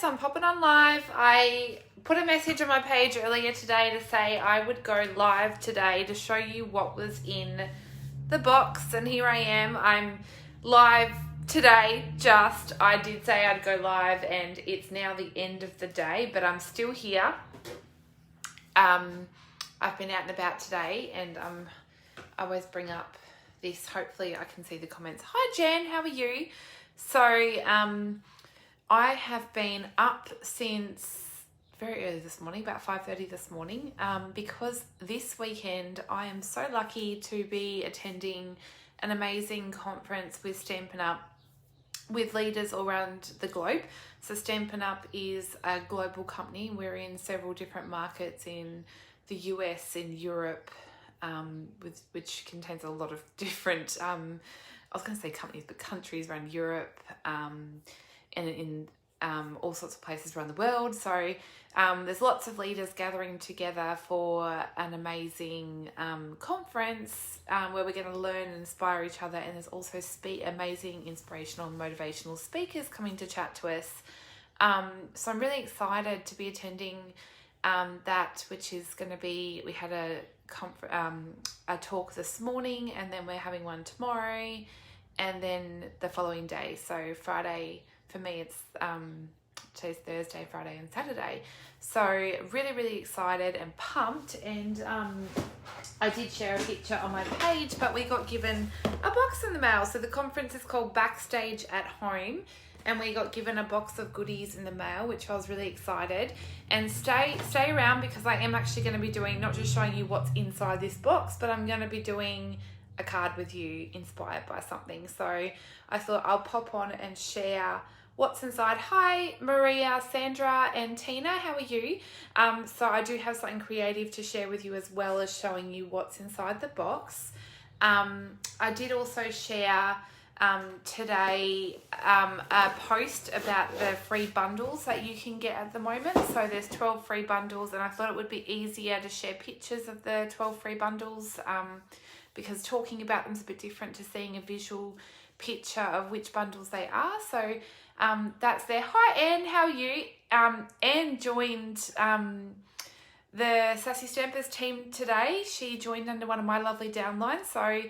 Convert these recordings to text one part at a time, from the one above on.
so I'm popping on live. I put a message on my page earlier today to say I would go live today to show you what was in the box, and here I am. I'm live today. I did say I'd go live, and it's now the end of the day, but I'm still here. I've been out and about today, and I always bring up this. Hopefully I can see the comments. Hi Jen, how are you? So I have been up since very early this morning, about 5:30 this morning, because this weekend I am so lucky to be attending an amazing conference with Stampin' Up with leaders all around the globe. So Stampin' Up is a global company. We're in several different markets in the US, in Europe, which contains a lot of different, I was going to say companies, but countries around Europe, and in all sorts of places around the world. So there's lots of leaders gathering together for an amazing conference where we're going to learn and inspire each other. And there's also amazing inspirational and motivational speakers coming to chat to us. So I'm really excited to be attending that, which is going to be, we had a talk this morning, and then we're having one tomorrow, and then the following day. So Friday, for me, it's today's Thursday, Friday and Saturday. So really, really excited and pumped. And I did share a picture on my page, but we got given a box in the mail. So the conference is called BackStage at Home, and we got given a box of goodies in the mail, which I was really excited. And stay around, because I am actually going to be doing, not just showing you what's inside this box, but I'm going to be doing a card with you inspired by something. So I thought I'll pop on and share what's inside. Hi Maria, Sandra and Tina, how are you? So I do have something creative to share with you, as well as showing you what's inside the box. I did also share today a post about the free bundles that you can get at the moment. So there's 12 free bundles, and I thought it would be easier to share pictures of the 12 free bundles, because talking about them is a bit different to seeing a visual picture of which bundles they are. So that's there. Hi Anne, how are you? Anne joined the Sassy Stampers team today. She joined under one of my lovely downlines. So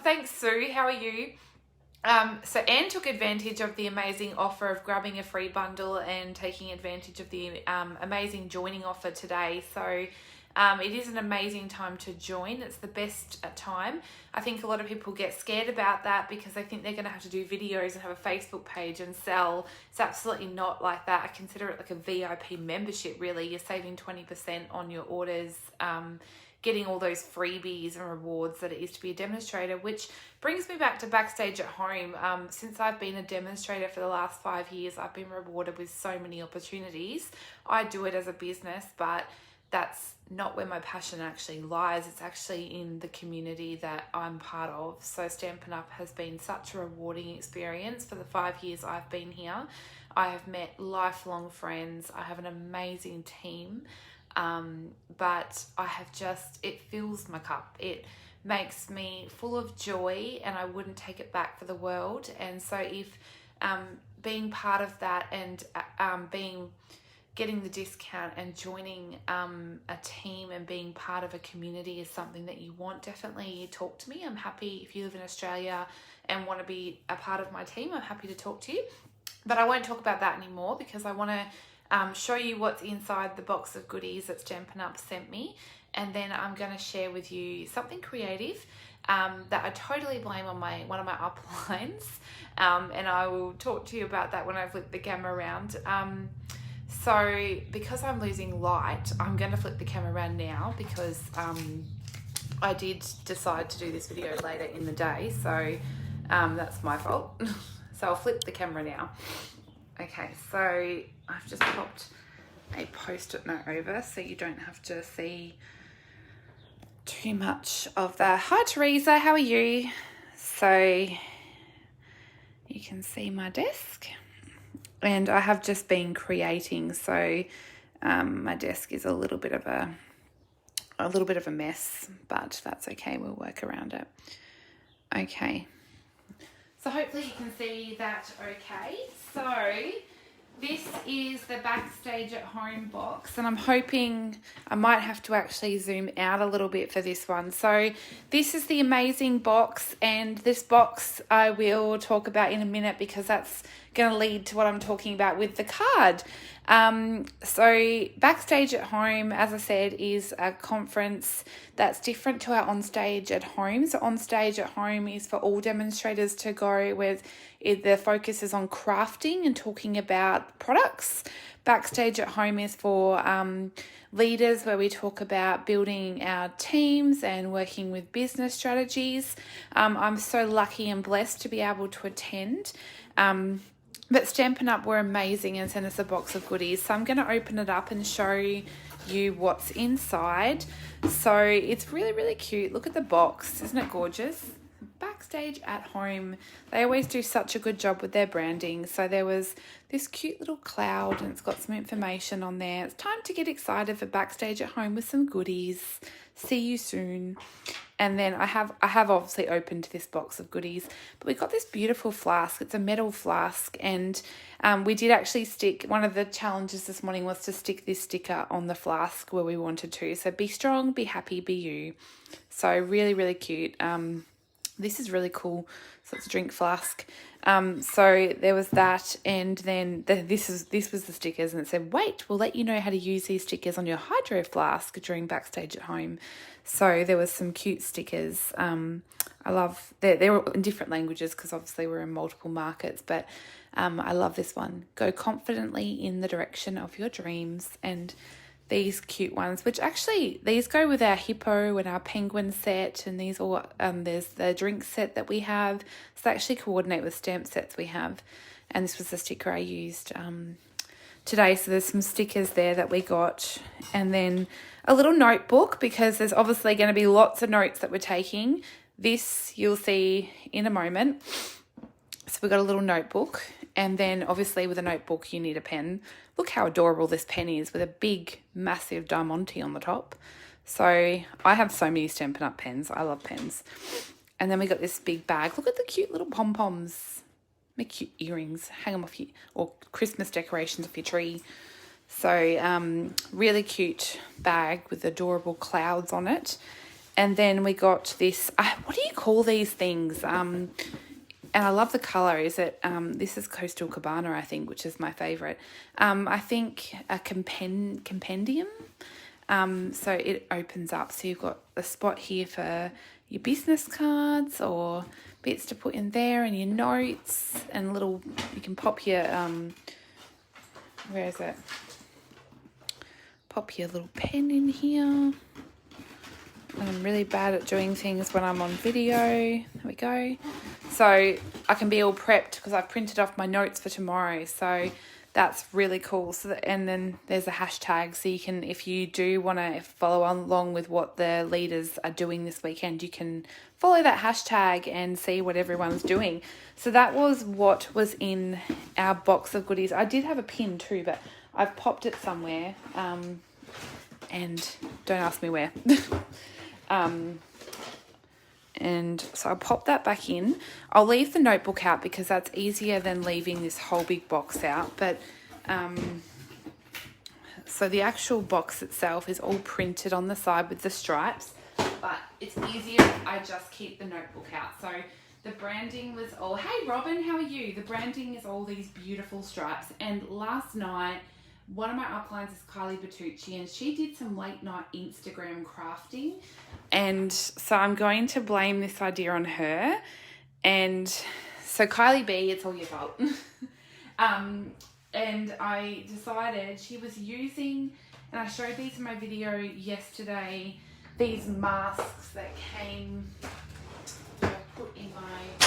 thanks Sue, how are you? So Anne took advantage of the amazing offer of grabbing a free bundle and taking advantage of the amazing joining offer today. So it is an amazing time to join. It's the best time. I think a lot of people get scared about that because they think they're going to have to do videos and have a Facebook page and sell. It's absolutely not like that. I consider it like a VIP membership, really. You're saving 20% on your orders, getting all those freebies and rewards that it is to be a demonstrator, which brings me back to BackStage at Home. Since I've been a demonstrator for the last 5 years, I've been rewarded with so many opportunities. I do it as a business, but that's not where my passion actually lies. It's actually in the community that I'm part of. So Stampin' Up has been such a rewarding experience for the 5 years I've been here. I have met lifelong friends. I have an amazing team. But I have it fills my cup. It makes me full of joy, and I wouldn't take it back for the world. And so if being part of that and getting the discount and joining a team and being part of a community is something that you want, definitely talk to me. I'm happy if you live in Australia and want to be a part of my team. I'm happy to talk to you, but I won't talk about that anymore, because I want to show you what's inside the box of goodies that Stampin' Up sent me, and then I'm going to share with you something creative that I totally blame on one of my uplines, and I will talk to you about that when I flip the camera around. So because I'm losing light, I'm going to flip the camera around now, because I did decide to do this video later in the day, so that's my fault. So I'll flip the camera now. Okay, so I've just popped a post-it note over so you don't have to see too much of that. Hi Teresa, how are you? So you can see my desk, and I have just been creating, so my desk is a little bit of a mess, but that's okay, we'll work around it. Okay. So hopefully you can see that okay. So This is the BackStage at Home box, and I'm hoping I might have to actually zoom out a little bit for this one. So this is the amazing box, and this box I will talk about in a minute because that's going to lead to what I'm talking about with the card. So BackStage at Home, as I said, is a conference that's different to our Onstage at Home. So Onstage at Home is for all demonstrators to go with. The focus is on crafting and talking about products. BackStage at Home is for leaders, where we talk about building our teams and working with business strategies. I'm so lucky and blessed to be able to attend. But Stampin' Up! Were amazing and sent us a box of goodies. So I'm going to open it up and show you what's inside. So it's really, really cute. Look at the box. Isn't it gorgeous? BackStage at Home. They always do such a good job with their branding. So there was this cute little cloud and it's got some information on there. It's time to get excited for BackStage at Home with some goodies. See you soon. And then I have obviously opened this box of goodies, but we got this beautiful flask. It's a metal flask, and we did actually stick, one of the challenges this morning was to stick this sticker on the flask where we wanted to. So be strong, be happy, be you. So really, really cute. This is really cool. So it's a drink flask. So there was that, and then this was the stickers, and it said, "Wait, we'll let you know how to use these stickers on your hydro flask during BackStage at Home." So there was some cute stickers. I love they were in different languages because obviously we're in multiple markets, but I love this one. Go confidently in the direction of your dreams, and these cute ones, which actually these go with our hippo and our penguin set, and these all there's the drink set that we have, so they actually coordinate with stamp sets we have. And this was the sticker I used today. So there's some stickers there that we got, and then a little notebook, because there's obviously going to be lots of notes that we're taking. This you'll see in a moment. So we got a little notebook, and then obviously with a notebook you need a pen. Look how adorable this pen is with a big, massive diamante on the top. So I have so many Stampin' Up! Pens. I love pens. And then we got this big bag. Look at the cute little pom-poms. Make cute earrings. Hang them off your, or Christmas decorations off your tree. So really cute bag with adorable clouds on it. And then we got this, what do you call these things? And I love the colour. Is it, this is Coastal Cabana, I think, which is my favourite. I think a compendium. So it opens up. So you've got a spot here for your business cards or bits to put in there, and your notes, and little, you can pop your, where is it? Pop your little pen in here. I'm really bad at doing things when I'm on video. There we go. So I can be all prepped because I've printed off my notes for tomorrow. So that's really cool. So and then there's a hashtag, so you can, if you do want to follow along with what the leaders are doing this weekend, you can follow that hashtag and see what everyone's doing. So that was what was in our box of goodies. I did have a pin too, but I've popped it somewhere, and don't ask me where. And so I'll pop that back in. I'll leave the notebook out because that's easier than leaving this whole big box out. But so the actual box itself is all printed on the side with the stripes, but it's easier if I just keep the notebook out. So the branding was all, hey Robin, how are you? The branding is all these beautiful stripes. And last night, one of my uplines is Kylie Bertucci, and she did some late night Instagram crafting. And so I'm going to blame this idea on her. And so Kylie B, it's all your fault. And I decided she was using, and I showed these in my video yesterday, these masks that came, I put in my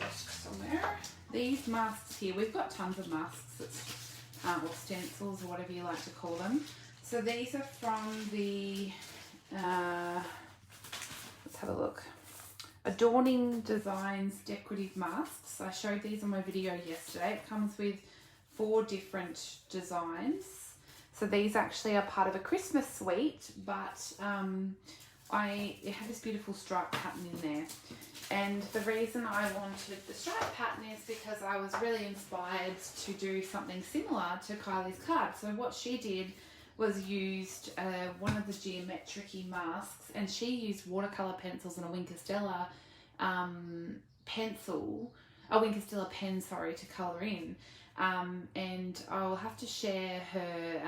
desk somewhere. These masks here, we've got tons of masks. Or stencils, or whatever you like to call them. So these are from the, let's have a look, Adorning Designs Decorative Masks. I showed these on my video yesterday. It comes with 4 different designs. So these actually are part of a Christmas suite, but it had this beautiful stripe pattern in there. And the reason I wanted the stripe pattern is because I was really inspired to do something similar to Kylie's card. So what she did was used one of the geometric masks, and she used watercolor pencils and a Wink of Stella pen, to color in. And I'll have to share her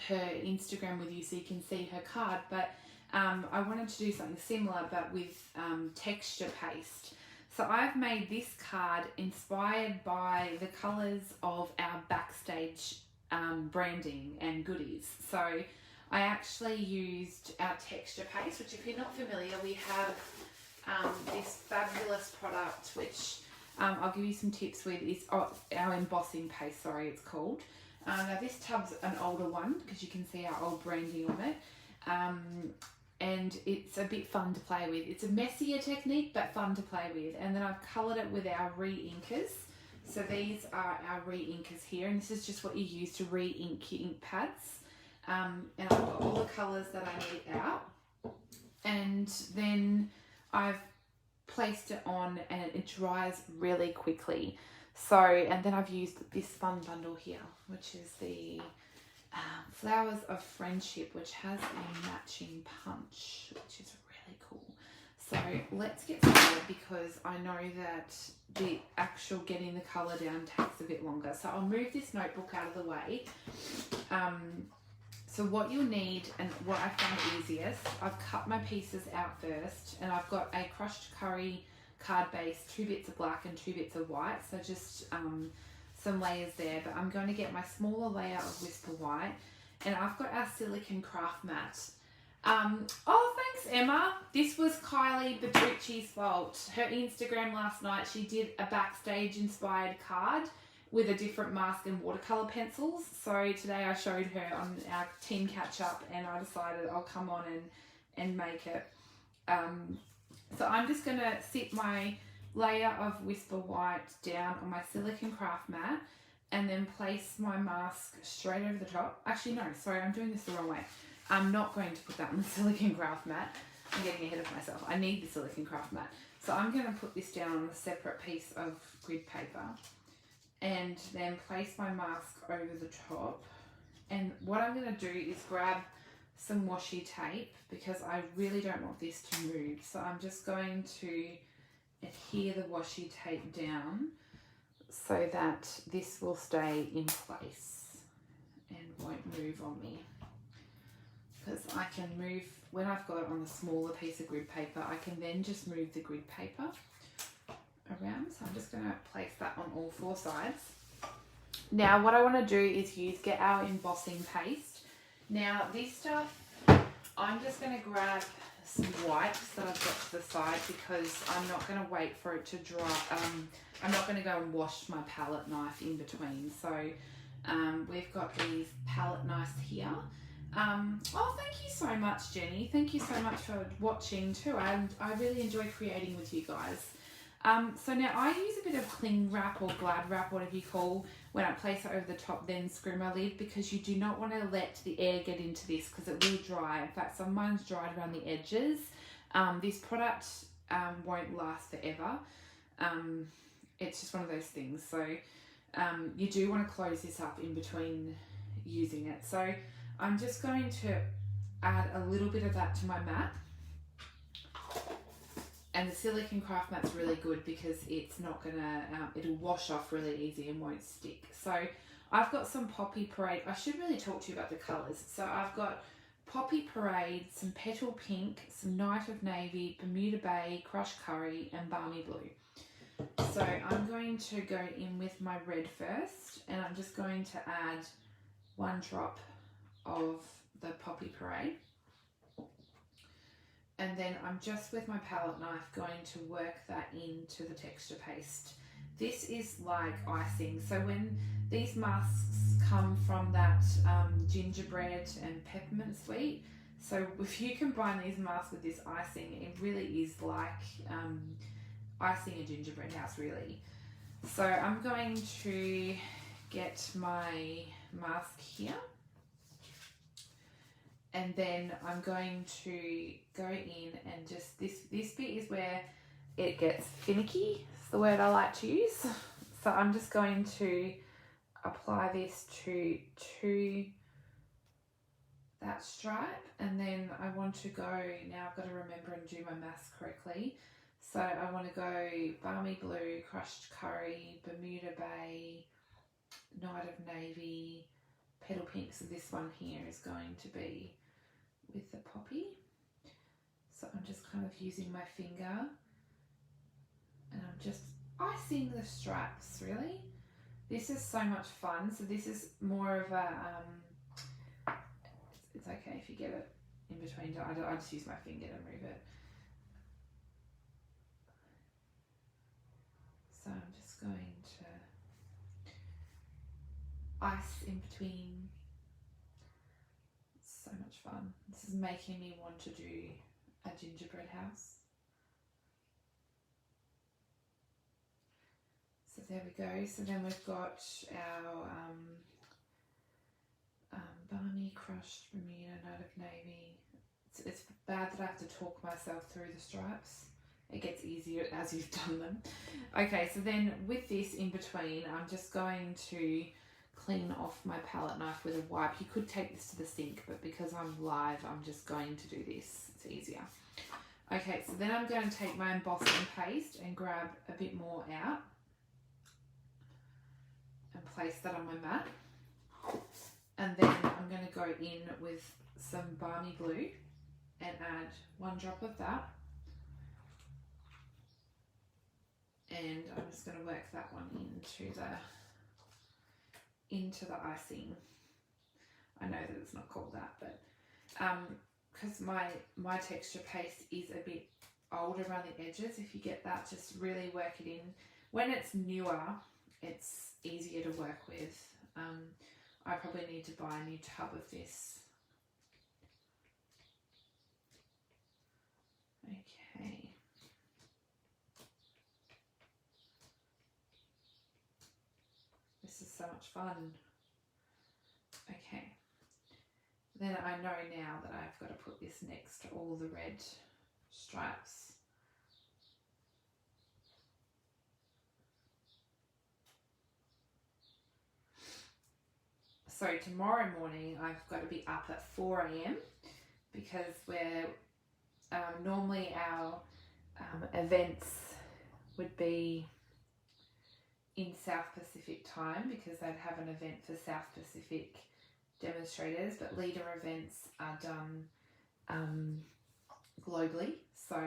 Instagram with you so you can see her card, but I wanted to do something similar but with texture paste. So I've made this card inspired by the colours of our BackStage branding and goodies. So I actually used our texture paste, which if you're not familiar, we have this fabulous product which I'll give you some tips with. Is our embossing paste, it's called. Now this tub's an older one because you can see our old branding on it, and it's a bit fun to play with. It's a messier technique but fun to play with. And then I've coloured it with our re-inkers. So these are our re-inkers here, and this is just what you use to re-ink your ink pads. And I've got all the colours that I need out, and then I've placed it on and it dries really quickly. So, and then I've used this fun bundle here, which is the Flowers of Friendship, which has a matching punch, which is really cool. So let's get started because I know that the actual getting the colour down takes a bit longer. So I'll move this notebook out of the way. So what you'll need, and what I found easiest, I've cut my pieces out first, and I've got a crushed curry card base, 2 bits of black and 2 bits of white, so just some layers there. But I'm going to get my smaller layer of Whisper White, and I've got our silicone craft mat. Oh, thanks Emma. This was Kylie Bertucci's fault. Her Instagram last night, she did a BackStage inspired card with a different mask and watercolor pencils. So today I showed her on our team catch up, and I decided I'll come on and make it. So I'm just gonna sit my layer of Whisper White down on my silicone craft mat and then place my mask straight over the top. Actually, no, sorry, I'm doing this the wrong way. I'm not going to put that on the silicone craft mat. I'm getting ahead of myself. I need the silicone craft mat. So I'm gonna put this down on a separate piece of grid paper and then place my mask over the top. And what I'm gonna do is grab some washi tape because I really don't want this to move. So I'm just going to adhere the washi tape down so that this will stay in place and won't move on me. Because I can move, when I've got it on the smaller piece of grid paper, I can then just move the grid paper around. So I'm just going to place that on all 4 sides. Now what I want to do is get our embossing paste. Now this stuff, I'm just going to grab some wipes that I've got to the side because I'm not going to wait for it to dry. I'm not going to go and wash my palette knife in between. So we've got these palette knives here. Oh, thank you so much, Jenny. Thank you so much for watching too. And I really enjoy creating with you guys. So now I use a bit of cling wrap or glad wrap, whatever you call, when I place it over the top, then screw my lid, because you do not want to let the air get into this because it will dry. In fact, some of mine's dried around the edges. This product won't last forever. It's just one of those things. So you do want to close this up in between using it. So I'm just going to add a little bit of that to my mat. And the silicone craft mat's really good because it's not gonna, it'll wash off really easy and won't stick. So I've got some Poppy Parade. I should really talk to you about the colours. So I've got Poppy Parade, some Petal Pink, some Night of Navy, Bermuda Bay, Crushed Curry, and Balmy Blue. So I'm going to go in with my red first, and I'm just going to add 1 drop of the Poppy Parade. And then I'm just with my palette knife going to work that into the texture paste. This is like icing. So when these masks come from that gingerbread and peppermint sweet, so if you combine these masks with this icing, it really is like icing a gingerbread house, really. So I'm going to get my mask here. And then I'm going to go in and just, this bit is where it gets finicky, it's the word I like to use. So I'm just going to apply this to that stripe, and then I want to go, now I've got to remember and do my maths correctly. So I want to go Balmy Blue, Crushed Curry, Bermuda Bay, Night of Navy, Petal Pink. So this one here is going to be with the poppy. So I'm just kind of using my finger and I'm just icing the stripes, really. This is so much fun. So this is more of a, it's okay if you get it in between. I just use my finger to move it. So I'm just going to ice in between. It's so much fun. This is making me want to do a gingerbread house. So there we go. So then we've got our Balmy, Crushed, Bermuda, Night of Navy. It's bad that I have to talk myself through the stripes. It gets easier as you've done them. Okay, so then with this in between, I'm just going to clean off my palette knife with a wipe. You could take this to the sink, but because I'm live, I'm just going to do this. It's easier. Okay, so then I'm going to take my embossing paste and grab a bit more out and place that on my mat. And then I'm going to go in with some Balmy Blue and add 1 drop of that. And I'm just going to work that one into the icing. I know that it's not called that, but because my texture paste is a bit old around the edges, if you get that, just really work it in. When it's newer, it's easier to work with. I probably need to buy a new tub of this. Okay. This is so much fun. Okay. Then I know now that I've got to put this next to all the red stripes. So tomorrow morning I've got to be up at 4 AM because we're normally our events would be in South Pacific time because they'd have an event for South Pacific demonstrators, but leader events are done globally. So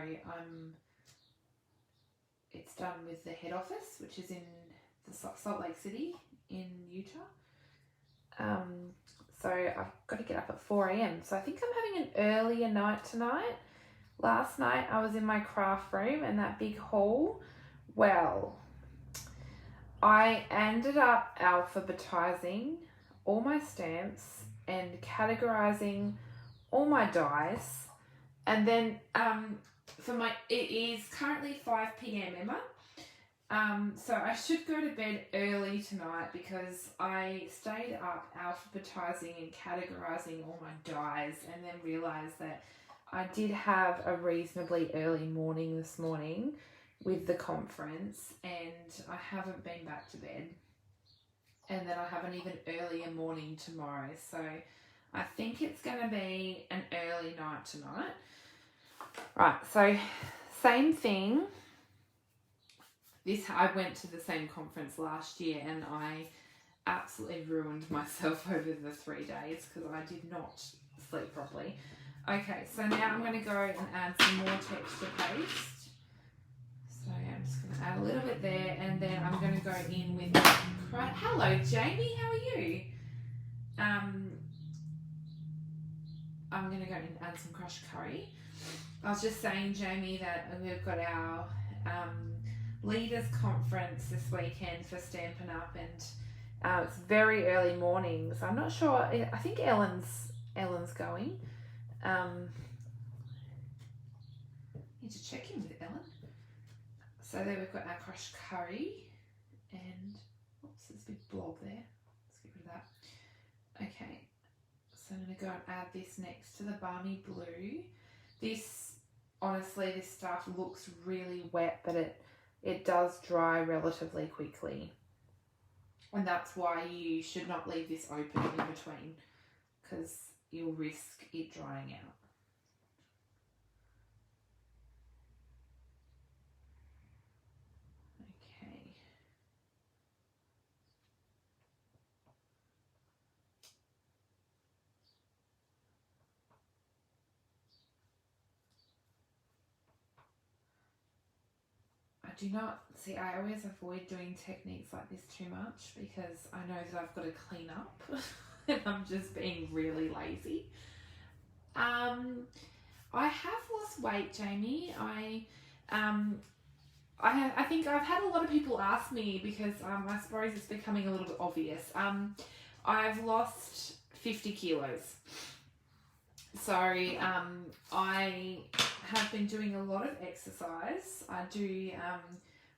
it's done with the head office, which is in the Salt Lake City in Utah. So I've got to get up at 4 AM. So I think I'm having an earlier night tonight. Last night I was in my craft room and that big hall. Well, I ended up alphabetizing all my stamps and categorizing all my dies. And then it is currently 5 PM, Emma. So I should go to bed early tonight because I stayed up alphabetizing and categorizing all my dies and then realized that I did have a reasonably early morning this morning with the conference and I haven't been back to bed. And then I have an even earlier morning tomorrow. So I think it's going to be an early night tonight. Right, so same thing. I went to the same conference last year and I absolutely ruined myself over the 3 days because I did not sleep properly. Okay, so now I'm going to go and add some more texture paste. So I'm just going to add a little bit there and then I'm going to go in with... Hello Jamie, how are you? I'm going to go and add some crushed curry. I was just saying, Jamie, that we've got our leaders conference this weekend for Stampin' Up, and it's very early mornings. I'm not sure. I think Ellen's going. Need to check in with Ellen. So there we've got our crushed curry, and oops, there's a big blob there. Let's get rid of that. Okay, So I'm going to go and add this next to the Balmy Blue. This, honestly, this stuff looks really wet, but it does dry relatively quickly. And that's why you should not leave this open in between, because you'll risk it drying out. Okay. I always avoid doing techniques like this too much because I know that I've got to clean up and I'm just being really lazy. I have lost weight, Jamie. I think I've had a lot of people ask me because I suppose it's becoming a little bit obvious. I've lost 50 kilos. So I have been doing a lot of exercise. I do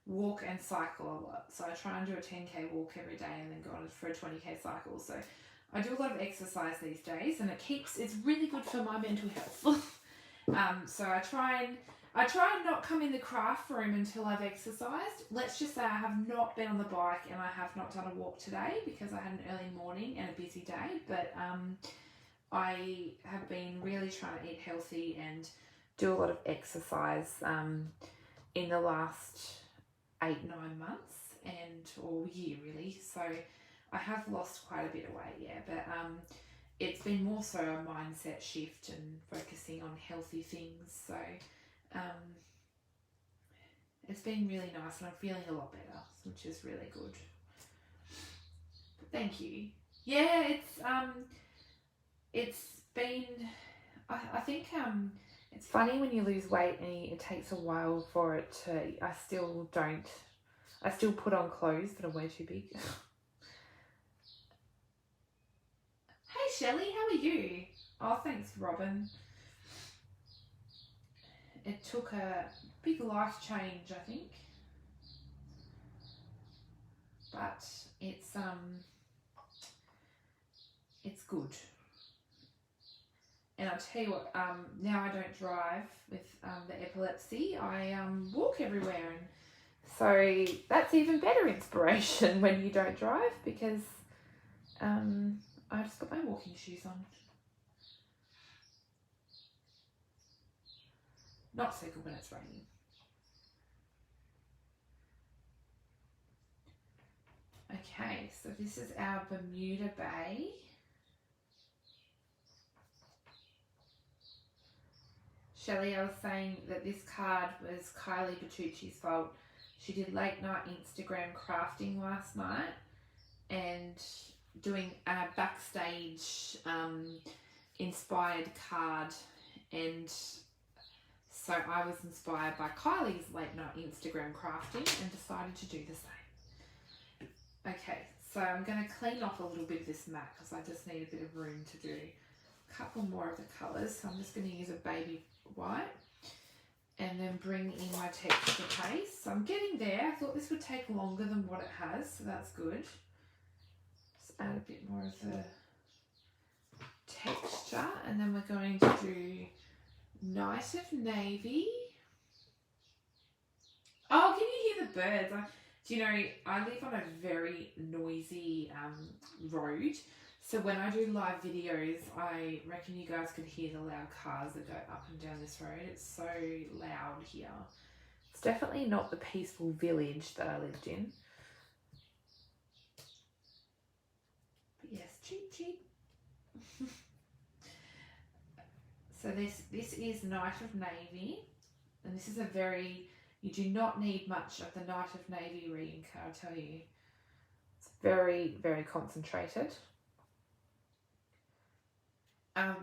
walk and cycle a lot. So I try and do a 10k walk every day and then go on for a 20k cycle. So I do a lot of exercise these days, and it's really good for my mental health. So I try and not come in the craft room until I've exercised. Let's just say I have not been on the bike and I have not done a walk today because I had an early morning and a busy day. But I have been really trying to eat healthy and do a lot of exercise in the last 8-9 months or year really. So I have lost quite a bit of weight, yeah, but it's been more so a mindset shift and focusing on healthy things. So it's been really nice and I'm feeling a lot better, which is really good. But thank you. Yeah, it's been, I think it's funny when you lose weight and it takes a while for it to, I still put on clothes that are way too big. Hey Shelley, how are you? Oh, thanks Robin. It took a big life change, I think. But it's good. And I'll tell you what, now I don't drive with the epilepsy. I walk everywhere, and so that's even better inspiration when you don't drive, because I just put my walking shoes on. Not so good when it's raining. Okay, so this is our Bermuda Bay. Shelley, I was saying that this card was Kylie Bertucci's fault. She did late night Instagram crafting last night and doing a BackStage inspired card, and so I was inspired by Kylie's late night Instagram crafting and decided to do the same. Okay, so I'm going to clean off a little bit of this mat because I just need a bit of room to do a couple more of the colours. So I'm just going to use a baby white and then bring in my texture paste. So I'm getting there. I thought this would take longer than what it has, so that's good. Just add a bit more of the texture, and then we're going to do Night of Navy. Oh, can you hear the birds? Do you know, I live on a very noisy road, so when I do live videos, I reckon you guys could hear the loud cars that go up and down this road. It's so loud here. It's definitely not the peaceful village that I lived in. But yes, cheap, cheap. So this is Night of Navy, and this is you do not need much of the Night of Navy re-inker, I'll tell you. It's very, very concentrated.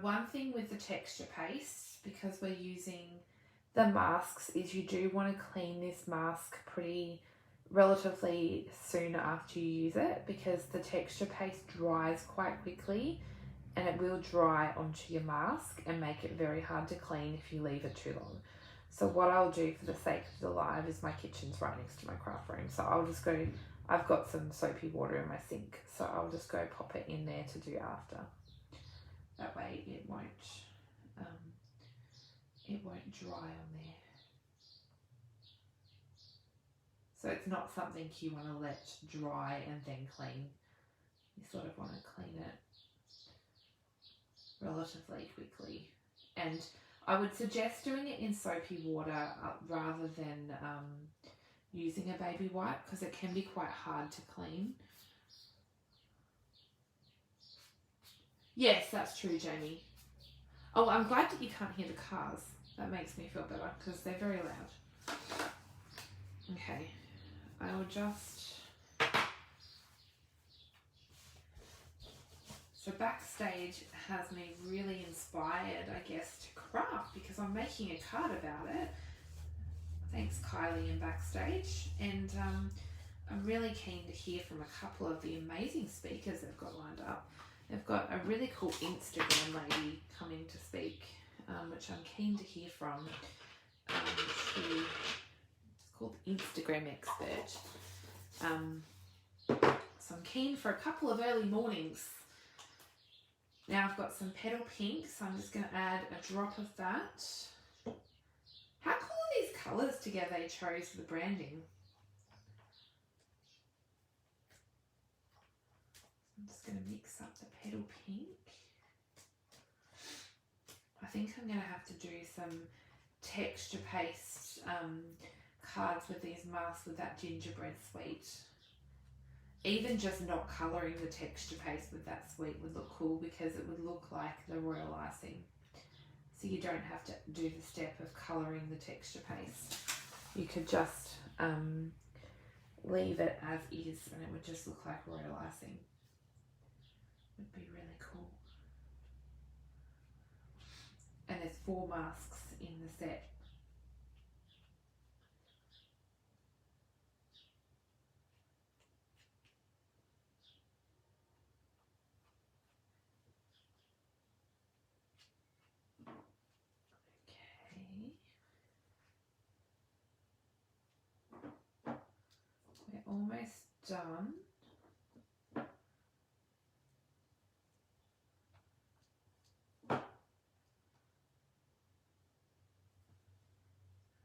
One thing with the texture paste, because we're using the masks, is you do want to clean this mask relatively soon after you use it, because the texture paste dries quite quickly and it will dry onto your mask and make it very hard to clean if you leave it too long. So what I'll do for the sake of the live is my kitchen's right next to my craft room. So I'll just go, I've got some soapy water in my sink, so I'll just go pop it in there to do after. That way it won't dry on there. So it's not something you want to let dry and then clean. You sort of want to clean it relatively quickly. And I would suggest doing it in soapy water rather than using a baby wipe, because it can be quite hard to clean. Yes, that's true, Jamie. Oh, I'm glad that you can't hear the cars. That makes me feel better because they're very loud. Okay, I will just... So BackStage has me really inspired, I guess, to craft because I'm making a card about it. Thanks, Kylie and BackStage. And I'm really keen to hear from a couple of the amazing speakers they've got lined up. They've got a really cool Instagram lady coming to speak, which I'm keen to hear from. She's called Instagram Expert. So I'm keen for a couple of early mornings. Now I've got some petal pink, so I'm just going to add a drop of that. How cool are these colours together they chose for the branding? I'm just going to mix up the petal pink. I think I'm going to have to do some texture paste cards with these masks with that gingerbread sweet. Even just not colouring the texture paste with that sweet would look cool because it would look like the royal icing. So you don't have to do the step of colouring the texture paste. You could just leave it as is and it would just look like royal icing. Would be really cool. And there's 4 masks in the set. Okay. We're almost done.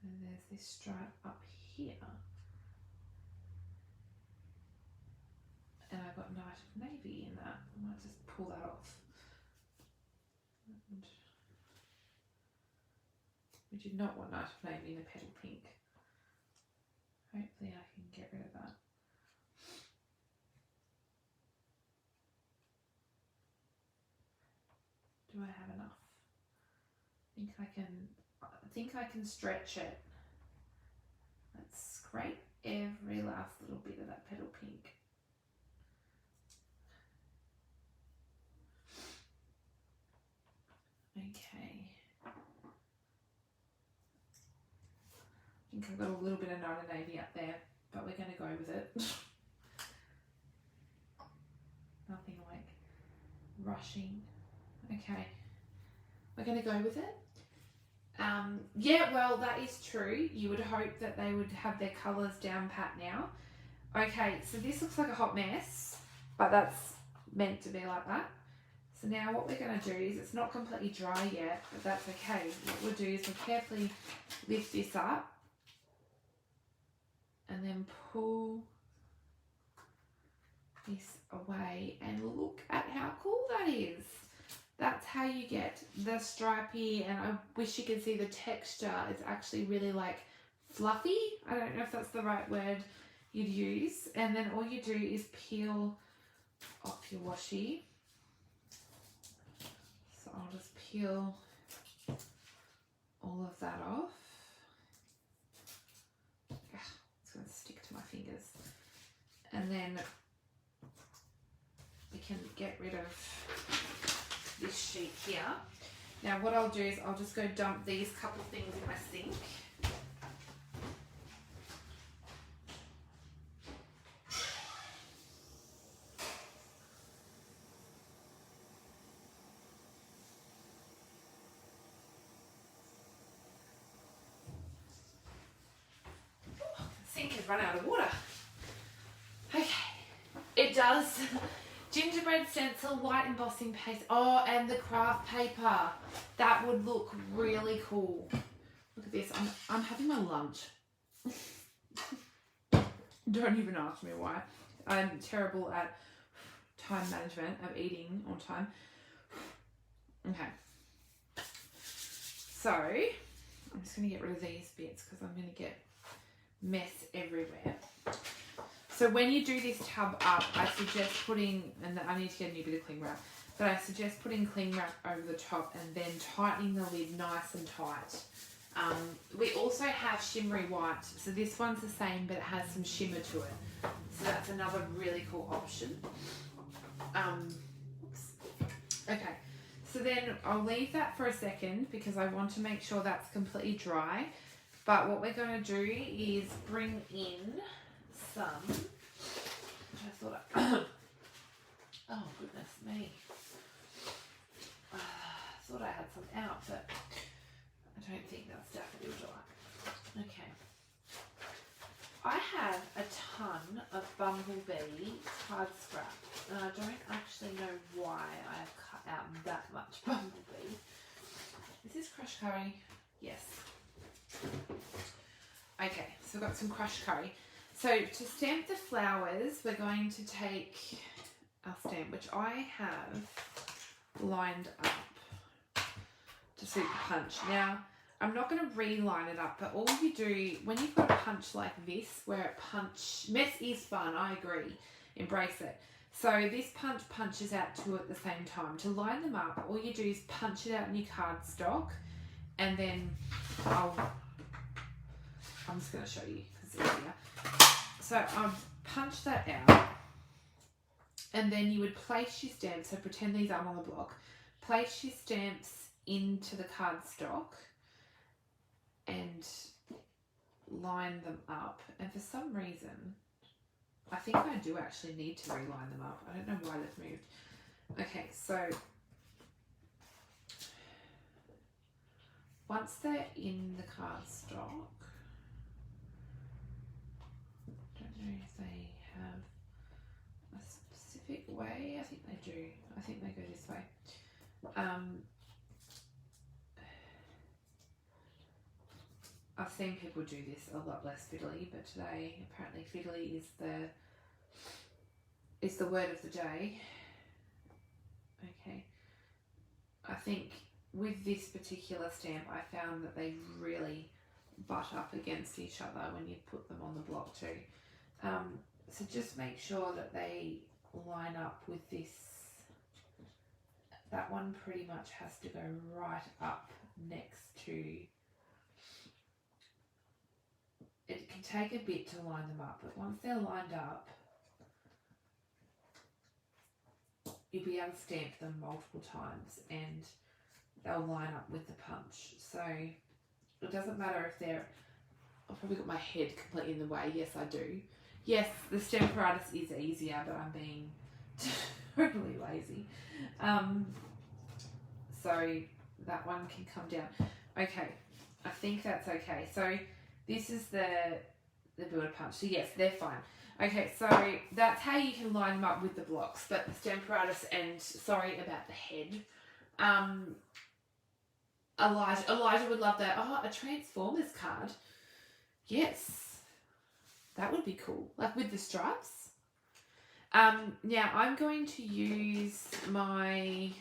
And there's this stripe up here. And I've got Night of Navy in that. I might just pull that off. And we do not want Night of Navy in the petal pink. Hopefully I can get rid of that. Do I have enough? I think I can stretch it. Let's scrape every last little bit of that petal pink. Okay. I think I've got a little bit of Night of Navy up there, but we're going to go with it. Nothing like rushing. Okay. We're going to go with it. Yeah, well, that is true. You would hope that they would have their colours down pat now. Okay, so this looks like a hot mess, but that's meant to be like that. So now what we're going to do is, it's not completely dry yet, but that's okay. What we'll do is we'll carefully lift this up and then pull this away, and look at how cool that is. That's how you get the stripy, and I wish you could see the texture. It's actually really like fluffy. I don't know if that's the right word you'd use. And then all you do is peel off your washi. So I'll just peel all of that off. It's going to stick to my fingers. And then we can get rid of this sheet here. Now what I'll do is I'll just go dump these couple things in my sink. The sink has run out of water. Okay, it does Gingerbread stencil, white embossing paste. Oh, and the craft paper. That would look really cool. Look at this. I'm having my lunch. Don't even ask me why. I'm terrible at time management of eating on time. Okay. So, I'm just going to get rid of these bits because I'm going to get mess everywhere. So when you do this tub up, I suggest putting, and I need to get a new bit of cling wrap, but I suggest putting cling wrap over the top and then tightening the lid nice and tight. We also have shimmery white, so this one's the same but it has some shimmer to it. So that's another really cool option. Okay, so then I'll leave that for a second because I want to make sure that's completely dry. But what we're going to do is bring in some, which I thought oh goodness me, I thought I had some out, but I don't think that's definitely dry. Okay, I have a ton of Bumblebee card scrap, and I don't actually know why I've cut out that much Bumblebee. Is this crushed curry? Yes. Okay, so I've got some crushed curry. So to stamp the flowers, we're going to take our stamp, which I have lined up to suit the punch. Now, I'm not going to reline it up, but all you do, when you've got a punch like this, where it mess is fun, I agree, embrace it. So this punch punches out two at the same time. To line them up, all you do is punch it out in your cardstock, and then I'm just going to show you because it's easier. So I've punched that out, and then you would place your stamps, so pretend these are on the block, place your stamps into the cardstock and line them up. And for some reason, I think I do actually need to reline them up. I don't know why they've moved. Okay, so once they're in the cardstock, I don't know if they have a specific way. I think they do. I think they go this way. I've seen people do this a lot less fiddly, but today apparently fiddly is the word of the day. Okay. I think with this particular stamp, I found that they really butt up against each other when you put them on the block too. So just make sure that they line up with this. That one pretty much has to go right up next to. It can take a bit to line them up, but once they're lined up, you'll be able to stamp them multiple times and they'll line up with the punch. So it doesn't matter if they're, I've probably got my head completely in the way. Yes, I do. Yes, the Stamparatus is easier, but I'm being totally lazy. So that one can come down. Okay, I think that's okay. So this is the builder punch. So yes, they're fine. Okay, so that's how you can line them up with the blocks. But the Stamparatus, and sorry about the head. Elijah would love that. Oh, a Transformers card. Yes, that would be cool. Like with the stripes. Now I'm going to use my,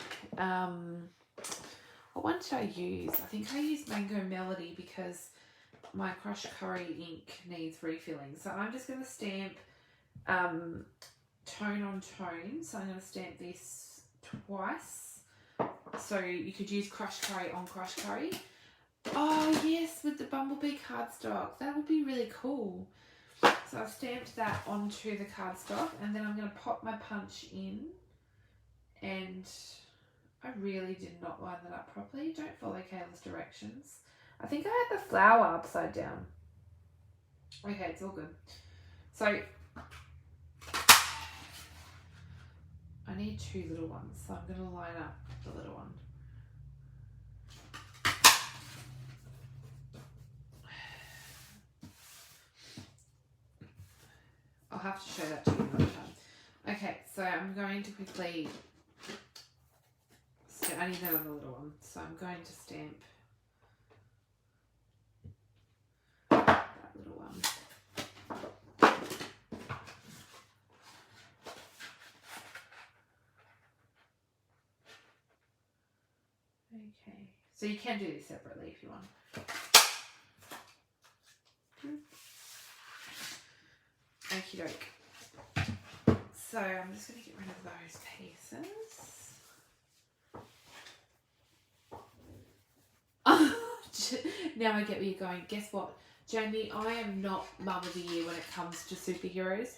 what one did I use? I think I used Mango Melody because my crushed curry ink needs refilling. So I'm just going to stamp tone on tone. So I'm going to stamp this twice. So you could use crushed curry on crushed curry. Oh yes, with the Bumblebee cardstock. That would be really cool. So I've stamped that onto the cardstock, and then I'm going to pop my punch in. And I really did not line that up properly. Don't follow Kayla's directions. I think I had the flower upside down. Okay, it's all good. So I need two little ones, so I'm going to line up the little one. I'll have to show that to you another time. Okay, so So I'm going to quickly, I need another little one, so I'm going to stamp that little one. Okay, so you can do this separately if you want. Okie doke. So I'm just going to get rid of those pieces. Now I get where you're going. Guess what, Jamie? I am not Mum of the Year when it comes to superheroes.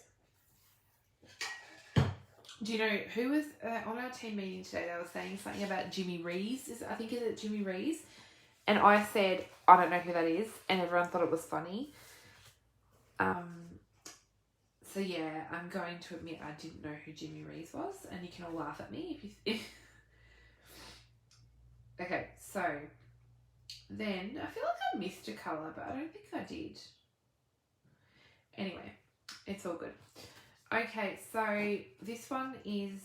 Do you know who was on our team meeting today? They were saying something about Jimmy Rees. Is it Jimmy Rees? And I said I don't know who that is, and everyone thought it was funny. So yeah, I'm going to admit I didn't know who Jimmy Rees was, and you can all laugh at me if you. Okay, so then I feel like I missed a colour, but I don't think I did. Anyway, it's all good. Okay, so this one is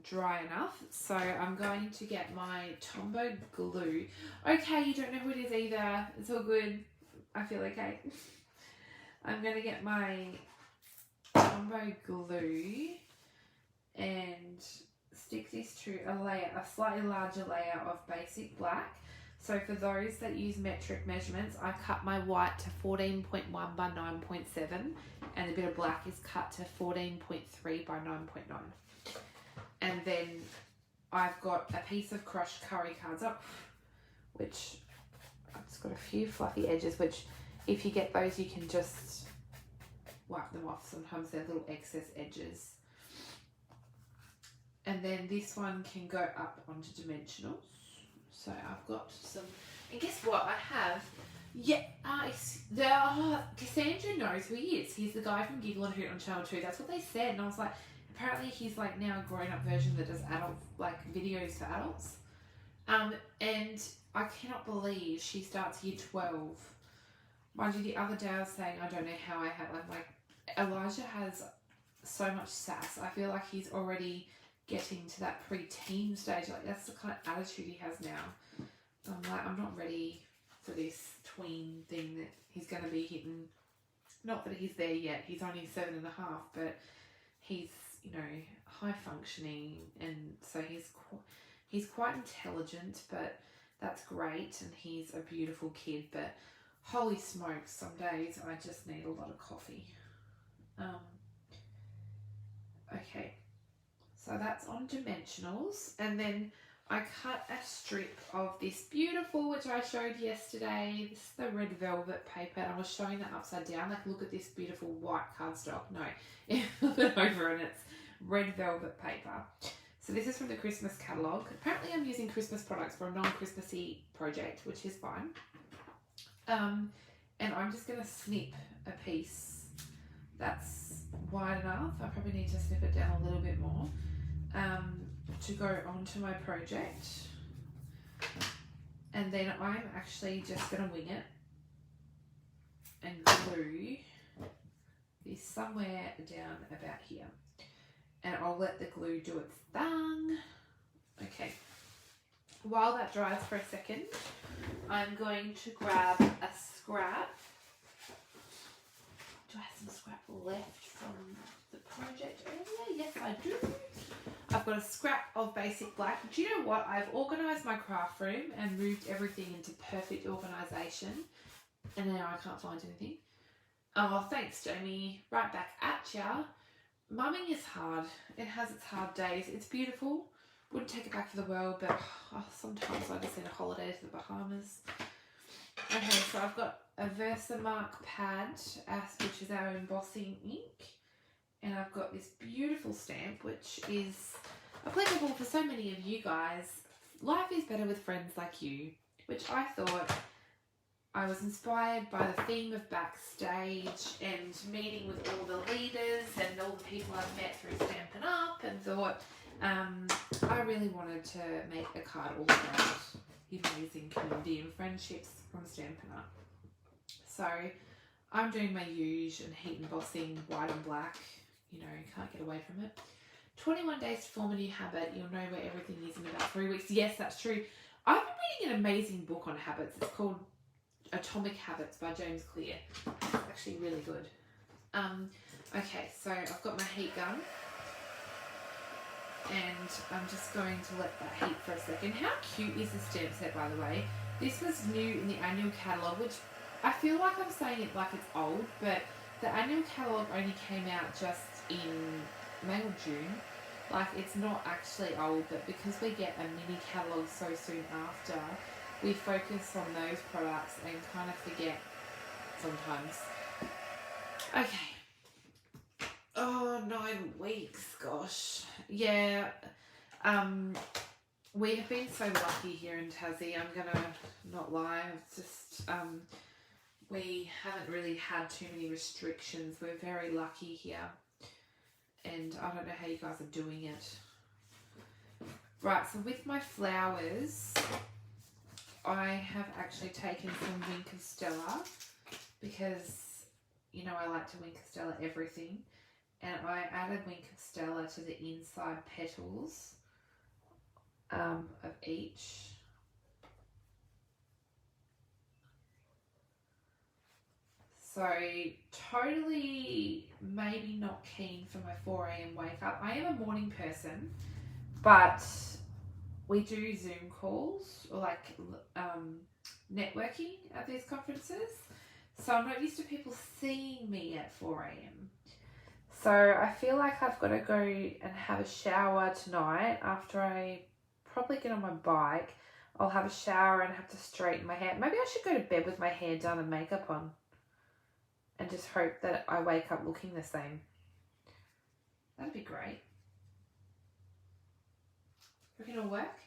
dry enough, so I'm going to get my Tombow glue. Okay, you don't know who it is either. It's all good. I feel okay. I'm going to get my Tombow glue and stick this to a slightly larger layer of basic black. So for those that use metric measurements, I cut my white to 14.1 by 9.7, and a bit of black is cut to 14.3 by 9.9. And then I've got a piece of crushed curry cardstock, which it's got a few fluffy edges, which if you get those, you can just wipe them off. Sometimes they're little excess edges. And then this one can go up onto dimensionals. So I've got some, and guess what I have? Yeah, Cassandra knows who he is. He's the guy from Giggle and Hoot on Channel 2. That's what they said. And I was like, apparently he's like now a grown-up version that does adult, like videos for adults. And I cannot believe she starts year 12. Mind you, the other day I was saying, I don't know how I have, like Elijah has so much sass. I feel like he's already getting to that pre-teen stage. Like that's the kind of attitude he has now. I'm like, I'm not ready for this tween thing that he's going to be hitting. Not that he's there yet. He's only 7.5, but he's, you know, high functioning, and so he's quite intelligent, but that's great, and he's a beautiful kid. But holy smokes, some days I just need a lot of coffee. Okay. So that's on dimensionals, and then I cut a strip of this beautiful, which I showed yesterday. This is the red velvet paper, and I was showing that upside down. Like, look at this beautiful white cardstock. No, flip it over, and it's red velvet paper. So this is from the Christmas catalogue. Apparently I'm using Christmas products for a non-Christmassy project, which is fine. And I'm just going to snip a piece that's wide enough. I probably need to snip it down a little bit more. To go onto my project, and then I'm actually just going to wing it and glue this somewhere down about here, and I'll let the glue do its thing. Okay, while that dries for a second, I'm going to grab a scrap. Do I have some scrap left from the project earlier? Yes, I do. I've got a scrap of basic black. Do you know what? I've organised my craft room and moved everything into perfect organisation. And now I can't find anything. Oh, thanks, Jamie. Right back at ya. Mumming is hard. It has its hard days. It's beautiful. Wouldn't take it back for the world, but sometimes I just need a holiday to the Bahamas. Okay, so I've got a Versamark pad, which is our embossing ink. And I've got this beautiful stamp, which is applicable for so many of you guys. Life is better with friends like you, which I thought I was inspired by the theme of BackStage and meeting with all the leaders and all the people I've met through Stampin' Up, and thought I really wanted to make a card all about the amazing community and friendships from Stampin' Up. So I'm doing my huge and heat embossing white and black. You know, can't get away from it. 21 days to form a new habit. You'll know where everything is in about 3 weeks. Yes, that's true. I've been reading an amazing book on habits. It's called Atomic Habits by James Clear. It's actually really good. Okay, so I've got my heat gun. And I'm just going to let that heat for a second. How cute is this stamp set, by the way? This was new in the annual catalogue, which I feel like I'm saying it like it's old, but the annual catalogue only came out just in May or June. Like, it's not actually old, but because we get a mini catalogue so soon after, we focus on those products and kind of forget sometimes. Okay. Oh, 9 weeks, gosh. Yeah. We have been so lucky here in Tassie. I'm gonna not lie. It's just we haven't really had too many restrictions. We're very lucky here. And I don't know how you guys are doing it. Right, so with my flowers, I have actually taken some Wink of Stella because, you know, I like to Wink of Stella everything. And I added Wink of Stella to the inside petals of each. So totally maybe not keen for my 4 a.m. wake up. I am a morning person, but we do Zoom calls or like networking at these conferences. So I'm not used to people seeing me at 4 a.m. So I feel like I've got to go and have a shower tonight after I probably get on my bike. I'll have a shower and have to straighten my hair. Maybe I should go to bed with my hair done and makeup on and just hope that I wake up looking the same. That'd be great. Reckon it'll work?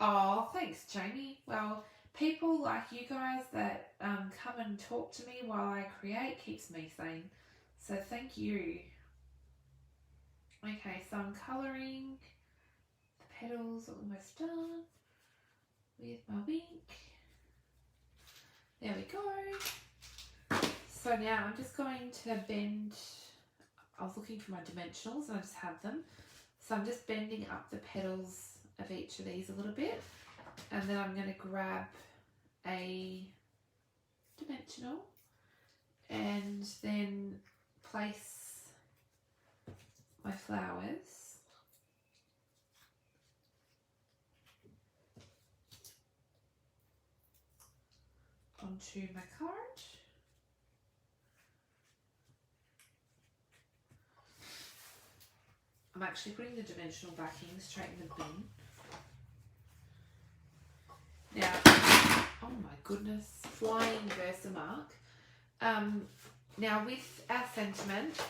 Oh, thanks, Jamie. Well, people like you guys that come and talk to me while I create keeps me sane. So thank you. Okay, so I'm colouring. The petals are almost done with my Wink. There we go. So now I'm just going to bend. I was looking for my dimensionals and I just have them. So I'm just bending up the petals of each of these a little bit. And then I'm going to grab a dimensional and then place my flowers onto my card. I'm actually putting the dimensional backing straight in the bin. Now, oh my goodness, flying Versamark. Now with our sentiment,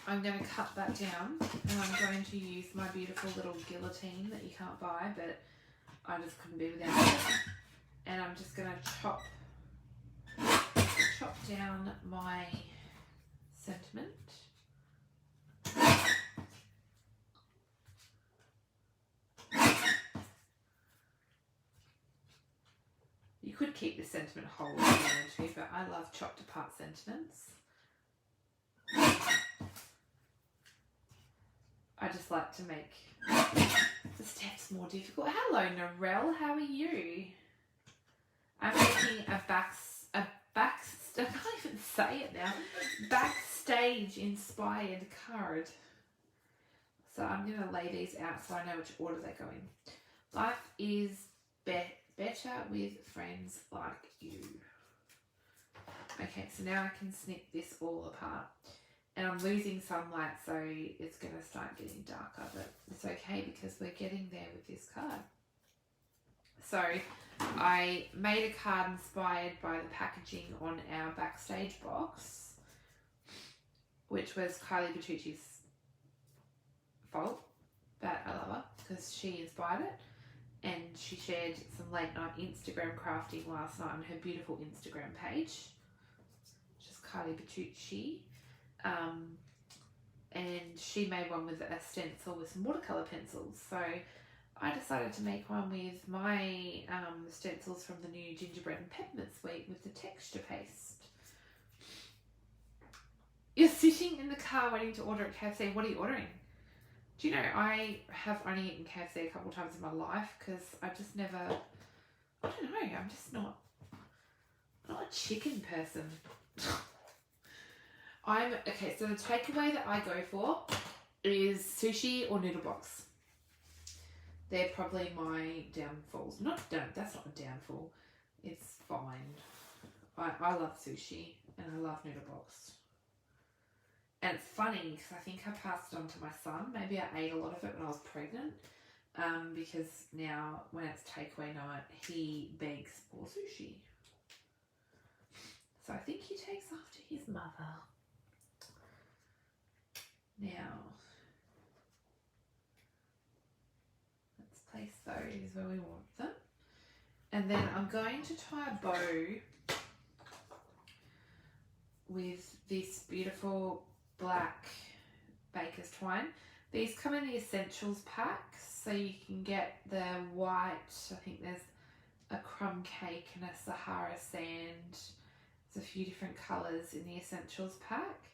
I'm going to cut that down and I'm going to use my beautiful little guillotine that you can't buy, but I just couldn't be without it. And I'm just going to chop down my sentiment. You could keep the sentiment whole if you wanted to, but I love chopped apart sentiments. I just like to make the steps more difficult. Hello, Narelle, how are you? I'm making I can't even say it now, BackStage inspired card. So I'm going to lay these out so I know which order they go in. Life is better with friends like you. Okay, so now I can snip this all apart. And I'm losing sunlight, so it's going to start getting darker, but it's okay because we're getting there with this card. So I made a card inspired by the packaging on our BackStage box, which was Kylie Bertucci's fault, but I love her because she inspired it. And she shared some late night Instagram crafting last night on her beautiful Instagram page, which is Kylie Bertucci. And she made one with a stencil with some watercolour pencils. So I decided to make one with my stencils from the new Gingerbread and Peppermint Suite with the texture paste. You're sitting in the car waiting to order at KFC. What are you ordering? Do you know, I have only eaten KFC a couple of times in my life because I just never, I don't know, I'm just not a chicken person. Okay, so the takeaway that I go for is sushi or noodle box. They're probably my downfalls. That's not a downfall. It's fine. I love sushi and I love noodle box. And it's funny because I think I passed it on to my son. Maybe I ate a lot of it when I was pregnant. Because now when it's takeaway night, he begs for sushi. So I think he takes after his mother. Now, let's place those where we want them. And then I'm going to tie a bow with this beautiful black baker's twine. These come in the essentials pack, so you can get the white, I think there's a crumb cake and a Sahara sand. There's a few different colours in the essentials pack.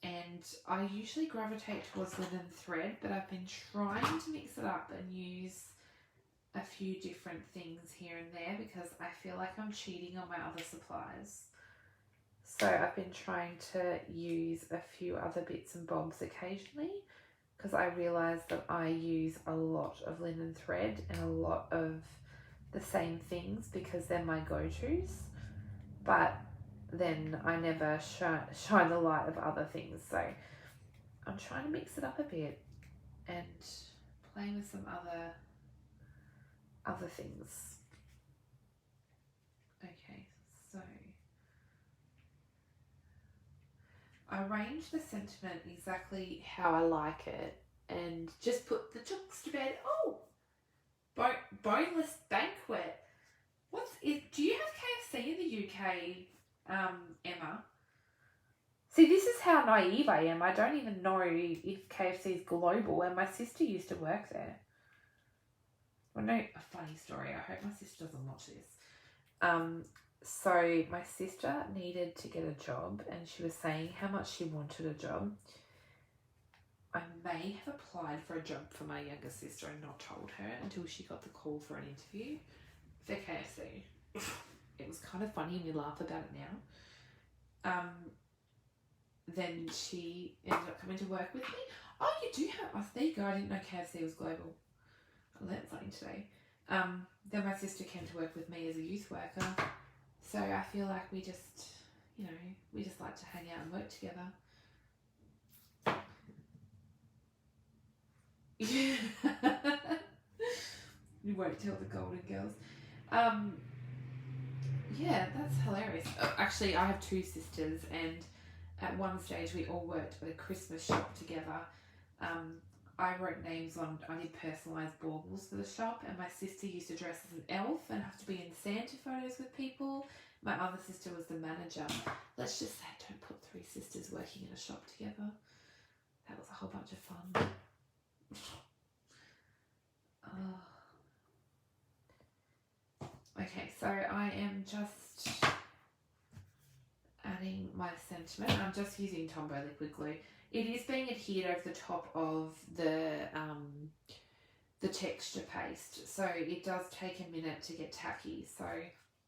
And I usually gravitate towards linen thread, but I've been trying to mix it up and use a few different things here and there because I feel like I'm cheating on my other supplies. So I've been trying to use a few other bits and bobs occasionally because I realised that I use a lot of linen thread and a lot of the same things because they're my go-tos. But then I never shine the light of other things. So I'm trying to mix it up a bit and play with some other things. Okay, so I arrange the sentiment exactly how I like it and just put the chooks to bed. Oh, boneless banquet. Do you have KFC in the UK, Emma? See, this is how naive I am. I don't even know if KFC is global, and my sister used to work there. Well, no, a funny story. I hope my sister doesn't watch this. So my sister needed to get a job, and she was saying how much she wanted a job. I may have applied for a job for my younger sister and not told her until she got the call for an interview for KFC. It was kind of funny and we laugh about it now. Then she ended up coming to work with me. Oh, you do have... Oh, there you go. I didn't know KFC was global. I learned something today. Then my sister came to work with me as a youth worker. So I feel like we just, we just like to hang out and work together. You won't tell the Golden Girls. Yeah, that's hilarious. Actually, I have two sisters, and at one stage we all worked at a Christmas shop together. I wrote names on, I did personalised baubles for the shop, and my sister used to dress as an elf and have to be in Santa photos with people. My other sister was the manager. Let's just say don't put three sisters working in a shop together. That was a whole bunch of fun. Okay, so I am just adding my sentiment. I'm just using Tombow liquid glue. It is being adhered over the top of the texture paste, so it does take a minute to get tacky. So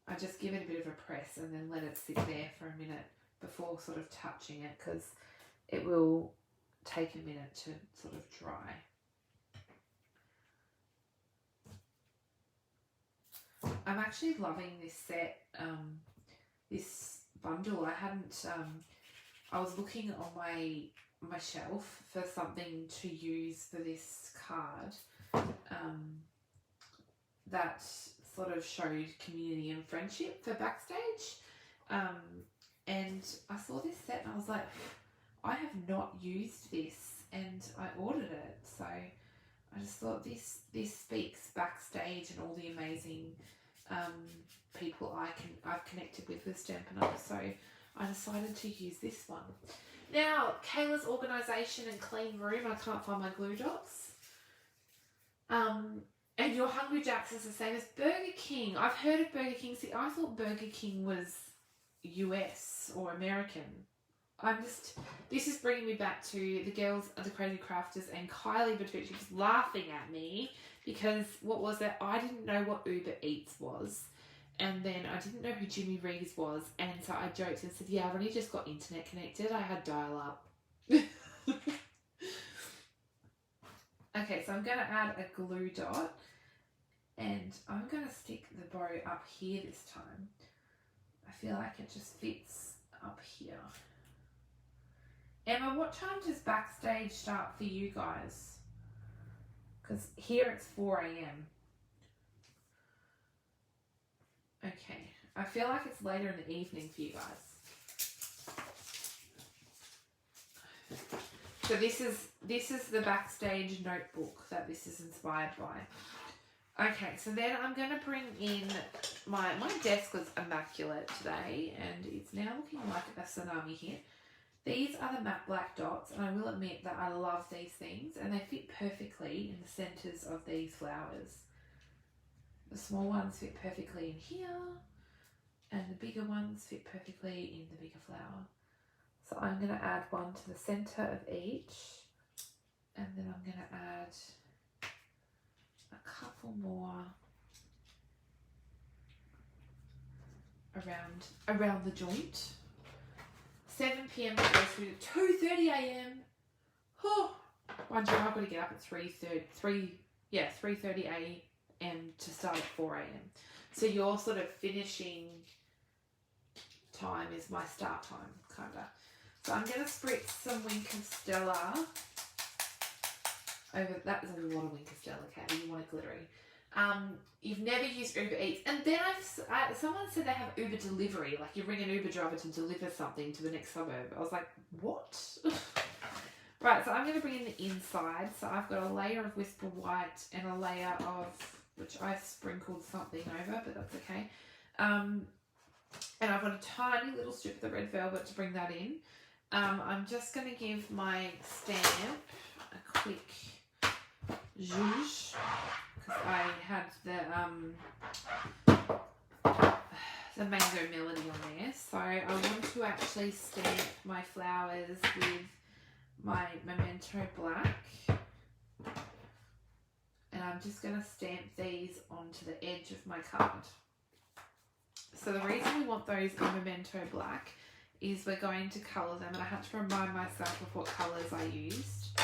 I just give it a bit of a press and then let it sit there for a minute before sort of touching it, because it will take a minute to sort of dry. I'm actually loving this set, this bundle. I was looking on my shelf for something to use for this card that sort of showed community and friendship for BackStage. And I saw this set and I was like, I have not used this, and I ordered it. So I just thought this speaks BackStage and all the amazing people I've connected with Stampin'. So I decided to use this one. Now, Kayla's organisation and clean room. I can't find my glue dots. And your Hungry Jack's is the same as Burger King. I've heard of Burger King. See, I thought Burger King was US or American. this is bringing me back to the girls at the Decorative Crafters and Kylie Bertucci was laughing at me because, what was it? I didn't know what Uber Eats was. And then I didn't know who Jimmy Reeves was. And so I joked and said, yeah, I've only just got internet connected. I had dial-up. Okay, so I'm going to add a glue dot. And I'm going to stick the bow up here this time. I feel like it just fits up here. Emma, what time does BackStage start for you guys? Because here it's 4 a.m. Okay, I feel like it's later in the evening for you guys. So this is the BackStage notebook that this is inspired by. Okay, so then I'm going to bring in my desk was immaculate today, and it's now looking like a tsunami hit. These are the matte black dots, and I will admit that I love these things, and they fit perfectly in the centres of these flowers. The small ones fit perfectly in here, and the bigger ones fit perfectly in the bigger flower. So I'm going to add one to the centre of each, and then I'm going to add a couple more around the joint. 7 p.m. to go through to 2:30 a.m. Oh, mind you, I've got to get up at 3:30 a.m. to start at 4 a.m. So your sort of finishing time is my start time, kind of. So I'm going to spritz some Wink of Stella over. That is a lot of Wink of Stella, okay? You want it glittery. You've never used Uber Eats, and then someone said they have Uber delivery, like you ring an Uber driver to deliver something to the next suburb. I was like, what? Right, so I'm going to bring in the inside. So I've got a layer of Whisper White and a layer of, which I sprinkled something over, but that's okay. And I've got a tiny little strip of the red velvet to bring that in. I'm just going to give my stamp a quick zhuzh, because I had the mango melody on there. So I want to actually stamp my flowers with my Memento Black. And I'm just going to stamp these onto the edge of my card. So the reason we want those in Memento Black is we're going to colour them, and I had to remind myself of what colours I used.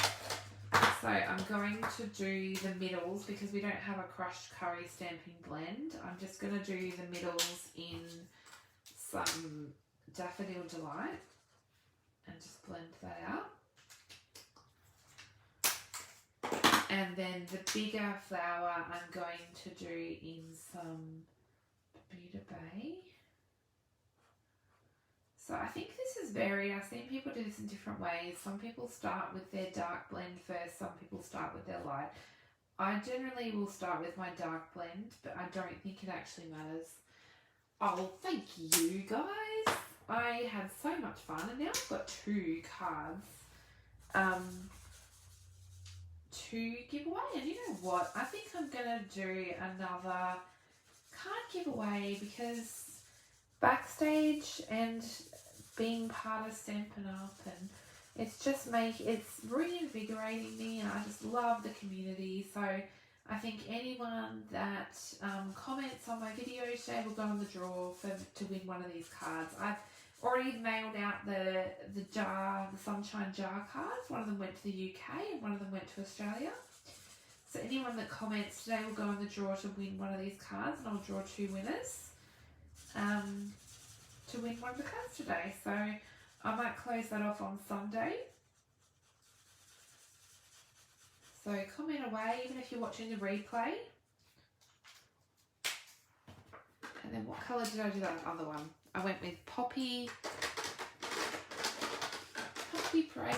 So I'm going to do the middles because we don't have a crushed curry stamping blend. I'm just going to do the middles in some Daffodil Delight and just blend that out. And then the bigger flower I'm going to do in some Bermuda Bay. So I think this is varied. I've seen people do this in different ways. Some people start with their dark blend first. Some people start with their light. I generally will start with my dark blend, but I don't think it actually matters. Oh, thank you guys. I had so much fun, and now I've got 2 cards to give away. And you know what? I think I'm going to do another card giveaway because BackStage and being part of Stampin' Up, and it's reinvigorating me, and I just love the community. So I think anyone that comments on my video today will go on the draw to win one of these cards. I've already mailed out the Sunshine Jar cards. One of them went to the UK and one of them went to Australia. So anyone that comments today will go on the draw to win one of these cards, and I'll draw 2 winners to win one of the cards today. So I might close that off on Sunday. So comment away, even if you're watching the replay. And then what colour did I do that other one? I went with Poppy Parade.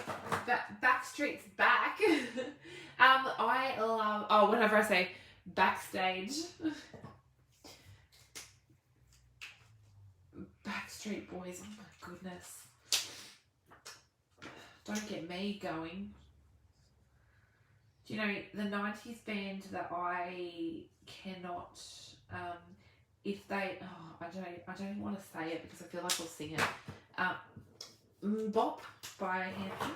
Backstreet's back. I love, whenever I say BackStage. Backstreet Boys, oh my goodness. Don't get me going. Do you know, the 90s band that I cannot, if they, I don't want to say it because I feel like I'll sing it. Bop by Hampton.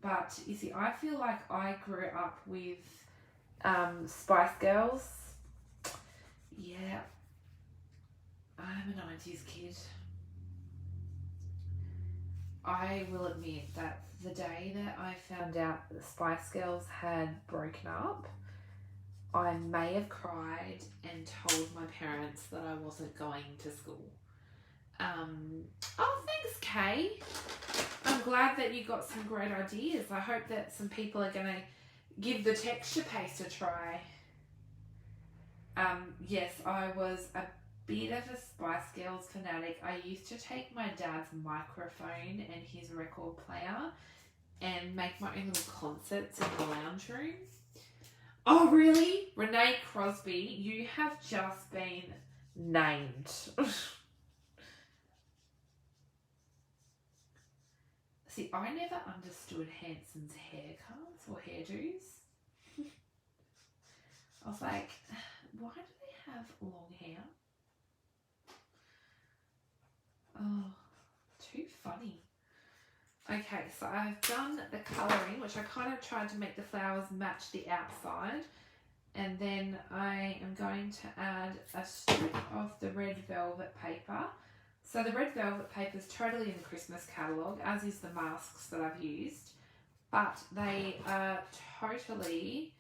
But you see, I feel like I grew up with Spice Girls. Yeah, I'm a 90s kid. I will admit that the day that I found out that the Spice Girls had broken up, I may have cried and told my parents that I wasn't going to school. Oh, thanks, Kay. I'm glad that you got some great ideas. I hope that some people are going to give the texture paste a try. Yes, I was a bit of a Spice Girls fanatic. I used to take my dad's microphone and his record player and make my own little concerts in the lounge room. Oh, really? Renee Crosby, you have just been named. See, I never understood Hanson's haircuts or hairdos. I was like, why do they have long hair? Oh, too funny. Okay, so I've done the colouring, which I kind of tried to make the flowers match the outside. And then I am going to add a strip of the red velvet paper. So the red velvet paper is totally in the Christmas catalogue, as is the masks that I've used. But they are totally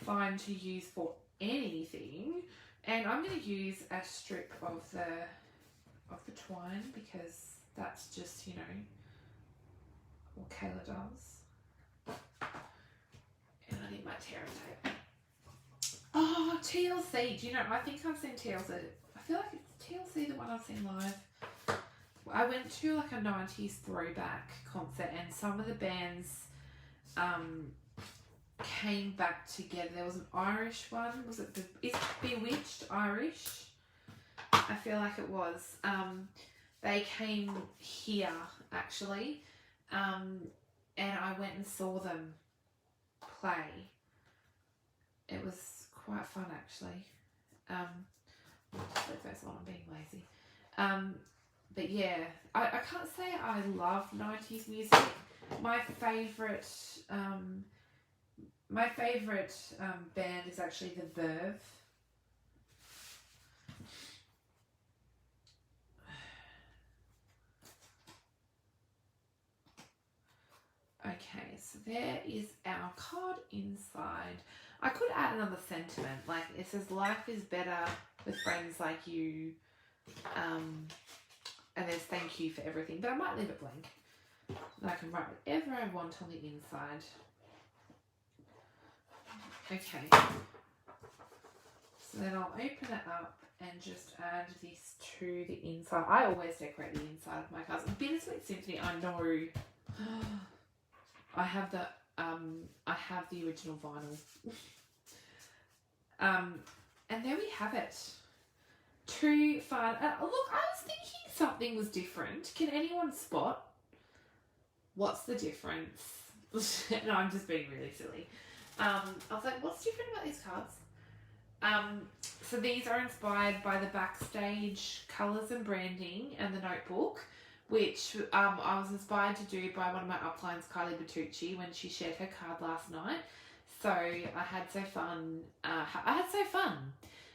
fine to use for anything. And I'm going to use a strip of the twine because that's just, you know, what Kayla does. And I need my tear tape. Oh, TLC. Do you know, I think I've seen TLC. I feel like it's TLC the one I've seen live. I went to like a 90s throwback concert and some of the bands came back together. There was an Irish one. Was it is Bewitched Irish? I feel like it was. They came here actually. And I went and saw them play. It was quite fun actually. First one, I'm being lazy. But yeah, I can't say I love 90s music. My favourite band is actually The Verve. Okay, so there is our card inside. I could add another sentiment, like it says life is better with friends like you, and there's thank you for everything, but I might leave it blank. And I can write whatever I want on the inside. Okay, so then I'll open it up and just add this to the inside. I always decorate the inside of my cards. Bittersweet Symphony, I know. I have the original vinyl. And there we have it. Too fun. Look, I was thinking something was different. Can anyone spot what's the difference? No, I'm just being really silly. I was like, what's different about these cards? So these are inspired by the BackStage colours and branding and the notebook, which I was inspired to do by one of my uplines, Kylie Bertucci, when she shared her card last night. So I had so fun.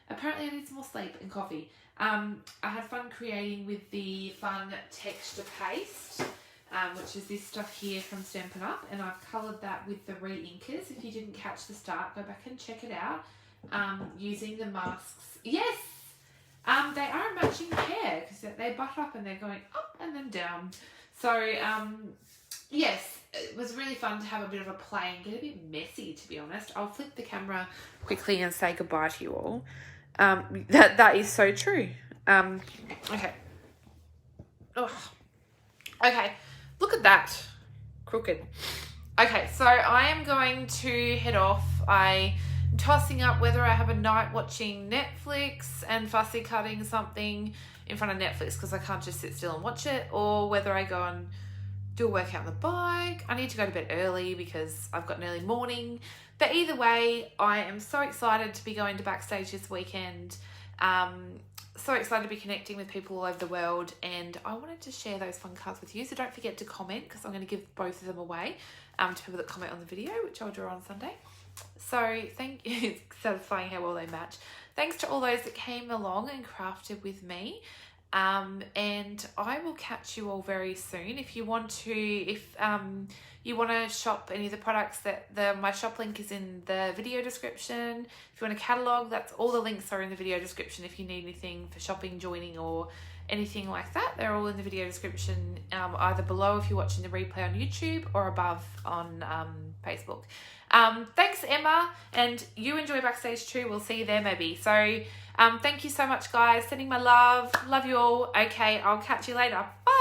Apparently I need some more sleep and coffee. I had fun creating with the fun texture paste, which is this stuff here from Stampin' Up, and I've coloured that with the re-inkers. If you didn't catch the start, go back and check it out. Using the masks. Yes! They are a matching pair because they butt up and they're going up and then down. So, yes, it was really fun to have a bit of a play and get a bit messy, to be honest. I'll flip the camera quickly and say goodbye to you all. That is so true. Okay. Ugh. Okay, look at that. Crooked. Okay, so I am going to head off. I'm tossing up whether I have a night watching Netflix and fussy cutting something in front of Netflix because I can't just sit still and watch it, or whether I go and do a workout on the bike. I need to go to bed early because I've got an early morning. But either way, I am so excited to be going to BackStage this weekend. so excited to be connecting with people all over the world, and I wanted to share those fun cards with you. So don't forget to comment, because I'm going to give both of them away to people that comment on the video, which I'll draw on Sunday. So thank you. It's satisfying how well they match. Thanks to all those that came along and crafted with me. And I will catch you all very soon. If you want to, you want to shop any of the products, my shop link is in the video description. If you want a catalogue, that's all the links are in the video description. If you need anything for shopping, joining, or anything like that, they're all in the video description, either below if you're watching the replay on YouTube, or above on Facebook. Thanks, Emma, and you enjoy BackStage too. We'll see you there maybe. So thank you so much, guys. Sending my love. Love you all. Okay, I'll catch you later. Bye.